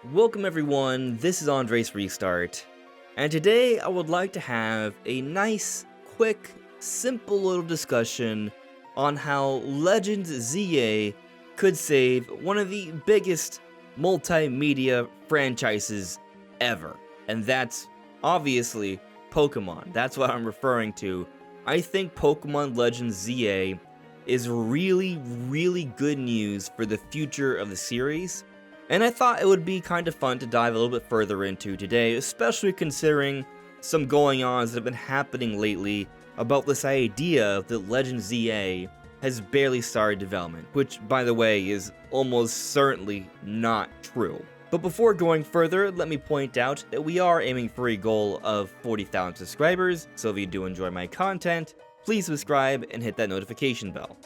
Welcome everyone, this is AndresRestart, and today I would like to have a nice, quick, simple little discussion on how Legends Z-A could save one of the biggest multimedia franchises ever. And that's obviously Pokemon. That's what I'm referring to. I think Pokemon Legends Z-A is really good news for the future of the series. And I thought it would be kind of fun to dive a little bit further into today, especially considering some going-ons that have been happening lately about this idea that Legends Z-A has barely started development, which, by the way, is almost certainly not true. But before going further, let me point out that we are aiming for a goal of 40,000 subscribers, so if you do enjoy my content, please subscribe and hit that notification bell.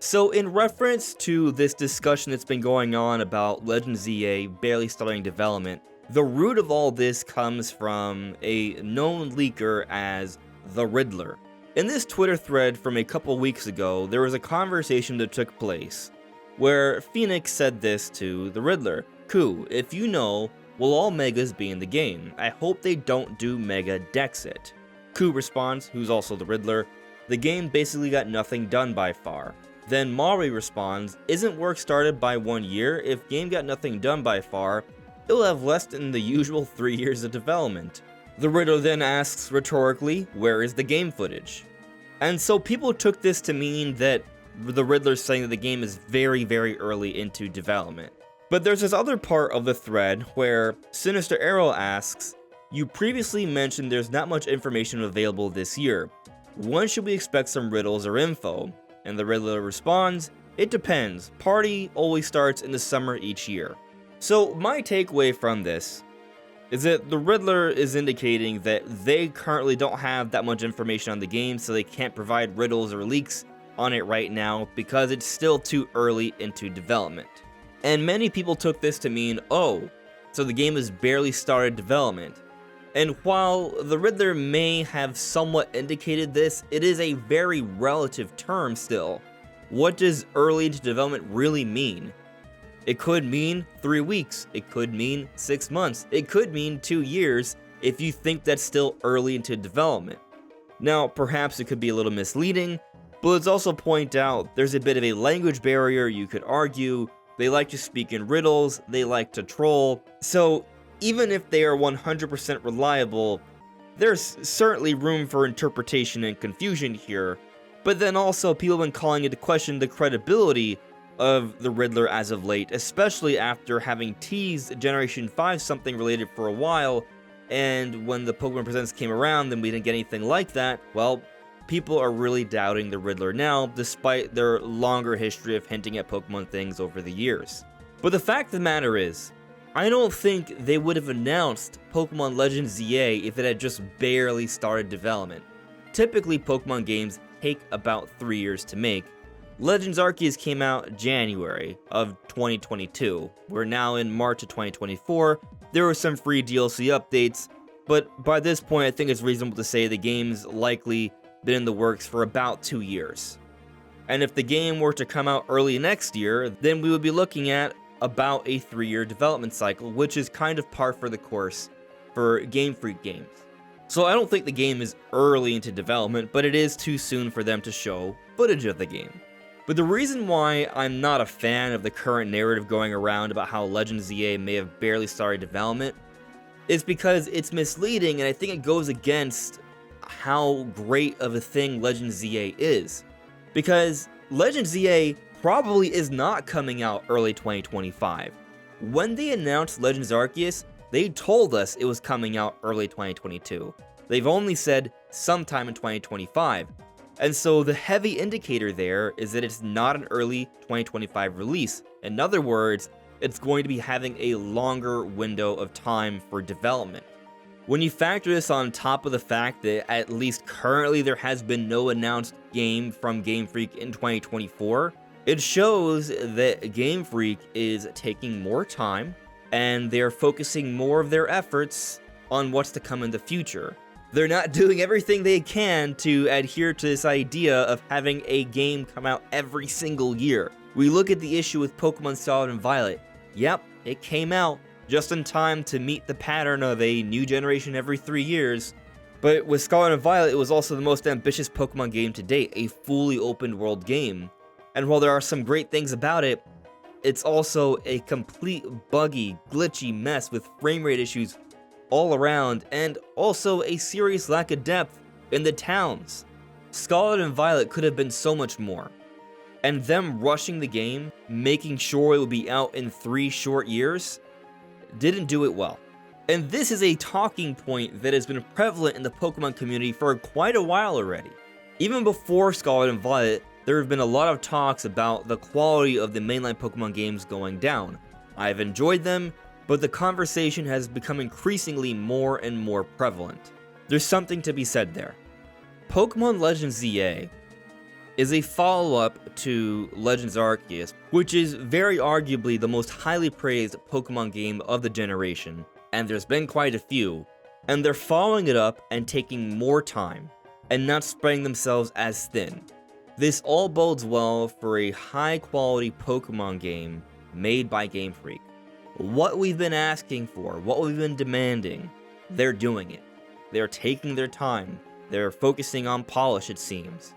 So in reference to this discussion that's been going on about Legends Z-A barely starting development, the root of all this comes from a known leaker as the Riddler. In this Twitter thread from a couple weeks ago, there was a conversation that took place where Phoenix said this to the Riddler: "Ku, if you know, will all Megas be in the game? I hope they don't do Mega Dexit." Ku responds, who's also the Riddler, "The game basically got nothing done by far." Then Mari responds, "Isn't work started by 1 year? If game got nothing done by far, it'll have less than the usual 3 years of development." The Riddler then asks rhetorically, where is the game footage? And so people took this to mean that the Riddler's saying that the game is very early into development. But there's this other part of the thread where Sinister Arrow asks, "You previously mentioned there's not much information available this year. When should we expect some riddles or info?" And the Riddler responds, "It depends. Party always starts in the summer each year." So my takeaway from this is that the Riddler is indicating that they currently don't have that much information on the game, so they can't provide riddles or leaks on it right now because it's still too early into development. And many people took this to mean, oh, so the game has barely started development. And while the Riddler may have somewhat indicated this, it is a very relative term still. What does early into development really mean? It could mean 3 weeks, it could mean 6 months, it could mean 2 years if you think that's still early into development. Now, perhaps it could be a little misleading, but let's also point out there's a bit of a language barrier, you could argue. They like to speak in riddles, they like to troll, so even if they are 100% reliable, there's certainly room for interpretation and confusion here. But then also, people have been calling into question the credibility of the Riddler as of late, especially after having teased Generation 5 something related for a while, and when the Pokemon Presents came around and we didn't get anything like that, well, people are really doubting the Riddler now, despite their longer history of hinting at Pokemon things over the years. But the fact of the matter is, I don't think they would have announced Pokemon Legends Z-A if it had just barely started development. Typically, Pokemon games take about 3 years to make. Legends Arceus came out January of 2022. We're now in March of 2024. There were some free DLC updates, but by this point I think it's reasonable to say the game's likely been in the works for about 2 years. And if the game were to come out early next year, then we would be looking at about a 3-year development cycle, which is kind of par for the course for Game Freak games. So I don't think the game is early into development, but it is too soon for them to show footage of the game. But the reason why I'm not a fan of the current narrative going around about how Legends Z-A may have barely started development is because it's misleading, and I think it goes against how great of a thing Legends Z-A is. Because Legends Z-A probably is not coming out early 2025. When they announced Legends Arceus, they told us it was coming out early 2022. They've only said sometime in 2025. And so the heavy indicator there is that it's not an early 2025 release. In other words, it's going to be having a longer window of time for development. When you factor this on top of the fact that at least currently there has been no announced game from Game Freak in 2024, it shows that Game Freak is taking more time, and they're focusing more of their efforts on what's to come in the future. They're not doing everything they can to adhere to this idea of having a game come out every single year. We look at the issue with Pokemon Scarlet and Violet. Yep, it came out, just in time to meet the pattern of a new generation every 3 years. But with Scarlet and Violet, it was also the most ambitious Pokemon game to date, a fully open world game. And while there are some great things about it, it's also a complete buggy, glitchy mess with frame rate issues all around, and also a serious lack of depth in the towns. Scarlet and Violet could have been so much more. And them rushing the game, making sure it would be out in 3 short years, didn't do it well. And this is a talking point that has been prevalent in the Pokemon community for quite a while already. Even before Scarlet and Violet, there have been a lot of talks about the quality of the mainline Pokemon games going down. I've enjoyed them, but the conversation has become increasingly more and more prevalent. There's something to be said there. Pokémon Legends Z-A is a follow-up to Legends Arceus, which is very arguably the most highly praised Pokemon game of the generation, and there's been quite a few, and they're following it up and taking more time, and not spreading themselves as thin. This all bodes well for a high-quality Pokemon game made by Game Freak. What we've been asking for, what we've been demanding, they're doing it. They're taking their time. They're focusing on polish, it seems.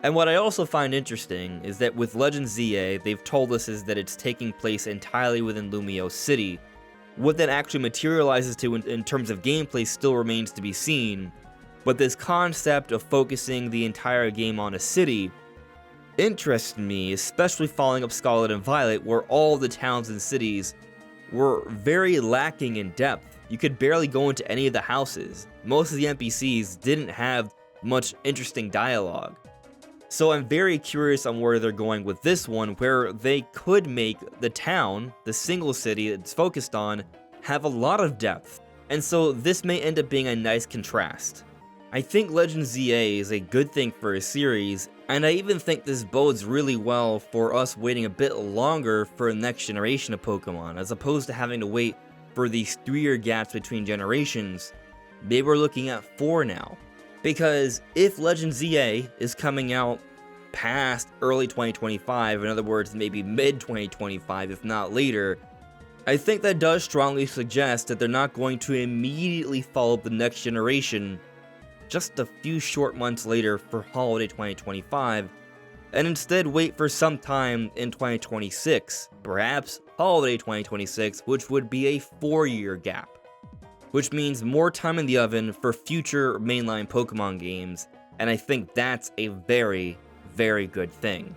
And what I also find interesting is that with Legends Z-A, they've told us is that it's taking place entirely within Lumiose City. What that actually materializes to in terms of gameplay still remains to be seen, but this concept of focusing the entire game on a city interests me, especially following up Scarlet and Violet, where all the towns and cities were very lacking in depth. You could barely go into any of the houses. Most of the NPCs didn't have much interesting dialogue. So I'm very curious on where they're going with this one, where they could make the town, the single city it's focused on, have a lot of depth. And so this may end up being a nice contrast. I think Legends Z-A is a good thing for a series, and I even think this bodes really well for us waiting a bit longer for the next generation of Pokemon, as opposed to having to wait for these 3-year gaps between generations. Maybe we're looking at 4 now. Because if Legends Z-A is coming out past early 2025, in other words, maybe mid-2025, if not later, I think that does strongly suggest that they're not going to immediately follow up the next generation just a few short months later for holiday 2025, and instead wait for some time in 2026, perhaps holiday 2026, which would be a 4-year gap. Which means more time in the oven for future mainline Pokemon games, and I think that's a very, very good thing.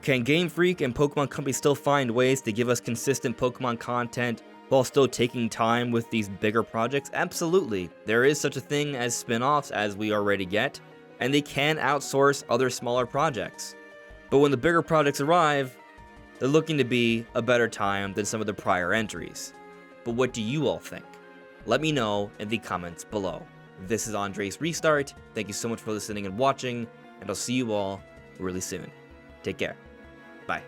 Can Game Freak and Pokemon Company still find ways to give us consistent Pokemon content while still taking time with these bigger projects? Absolutely. There is such a thing as spin-offs, as we already get, and they can outsource other smaller projects. But when the bigger projects arrive, they're looking to be a better time than some of the prior entries. But what do you all think? Let me know in the comments below. This is AndresRestart. Thank you so much for listening and watching, and I'll see you all really soon. Take care. Bye.